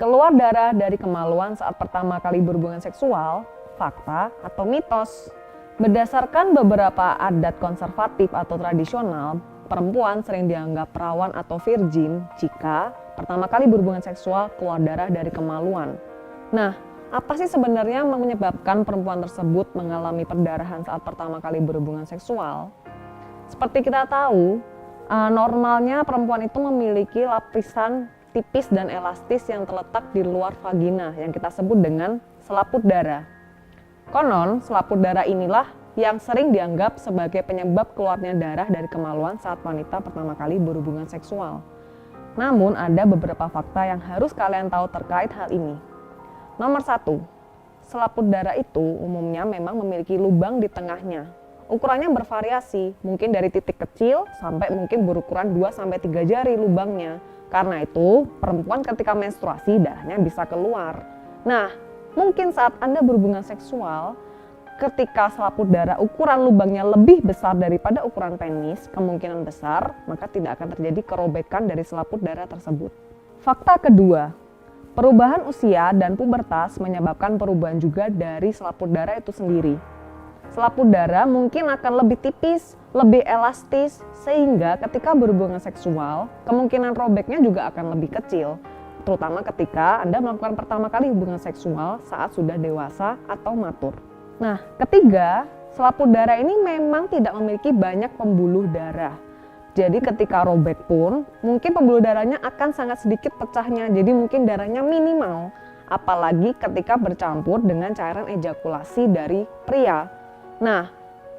Keluar darah dari kemaluan saat pertama kali berhubungan seksual, fakta atau mitos? Berdasarkan beberapa adat konservatif atau tradisional, perempuan sering dianggap perawan atau virgin jika pertama kali berhubungan seksual keluar darah dari kemaluan. Nah, apa sih sebenarnya yang menyebabkan perempuan tersebut mengalami perdarahan saat pertama kali berhubungan seksual? Seperti kita tahu, normalnya perempuan itu memiliki lapisan tipis dan elastis yang terletak di luar vagina yang kita sebut dengan selaput darah. Konon, selaput darah inilah yang sering dianggap sebagai penyebab keluarnya darah dari kemaluan saat wanita pertama kali berhubungan seksual. Namun, ada beberapa fakta yang harus kalian tahu terkait hal ini. Nomor 1, selaput darah itu umumnya memang memiliki lubang di tengahnya. Ukurannya bervariasi, mungkin dari titik kecil sampai mungkin berukuran 2-3 jari lubangnya. Karena itu, perempuan ketika menstruasi darahnya bisa keluar. Nah, mungkin saat Anda berhubungan seksual, ketika selaput darah ukuran lubangnya lebih besar daripada ukuran penis, kemungkinan besar maka tidak akan terjadi kerobekan dari selaput darah tersebut. Fakta kedua, perubahan usia dan pubertas menyebabkan perubahan juga dari selaput darah itu sendiri. Selaput darah mungkin akan lebih tipis, lebih elastis, sehingga ketika berhubungan seksual, kemungkinan robeknya juga akan lebih kecil, terutama ketika Anda melakukan pertama kali hubungan seksual saat sudah dewasa atau matur. Nah, ketiga, selaput darah ini memang tidak memiliki banyak pembuluh darah. Jadi ketika robek pun, mungkin pembuluh darahnya akan sangat sedikit pecahnya, jadi mungkin darahnya minimal, apalagi ketika bercampur dengan cairan ejakulasi dari pria. Nah,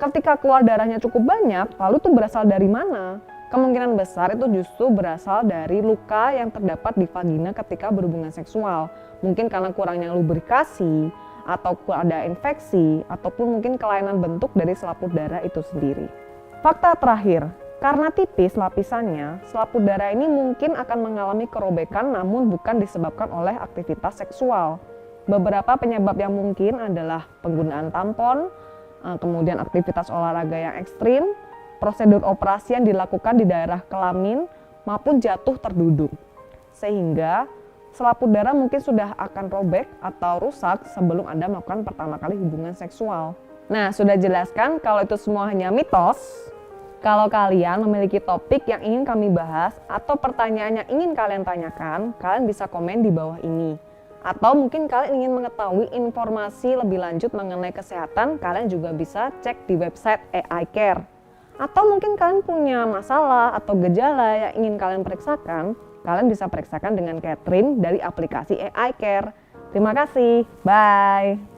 ketika keluar darahnya cukup banyak, lalu itu berasal dari mana? Kemungkinan besar itu justru berasal dari luka yang terdapat di vagina ketika berhubungan seksual. Mungkin karena kurangnya lubrikasi, atau ada infeksi, ataupun mungkin kelainan bentuk dari selaput darah itu sendiri. Fakta terakhir, karena tipis lapisannya, selaput darah ini mungkin akan mengalami kerobekan namun bukan disebabkan oleh aktivitas seksual. Beberapa penyebab yang mungkin adalah penggunaan tampon, kemudian aktivitas olahraga yang ekstrim, prosedur operasi yang dilakukan di daerah kelamin, maupun jatuh terduduk. Sehingga selaput darah mungkin sudah akan robek atau rusak sebelum Anda melakukan pertama kali hubungan seksual. Nah, sudah jelaskan kalau itu semua hanya mitos. Kalau kalian memiliki topik yang ingin kami bahas atau pertanyaan yang ingin kalian tanyakan, kalian bisa komen di bawah ini. Atau mungkin kalian ingin mengetahui informasi lebih lanjut mengenai kesehatan, kalian juga bisa cek di website AI Care. Atau mungkin kalian punya masalah atau gejala yang ingin kalian periksakan, kalian bisa periksakan dengan Catherine dari aplikasi AI Care. Terima kasih, bye!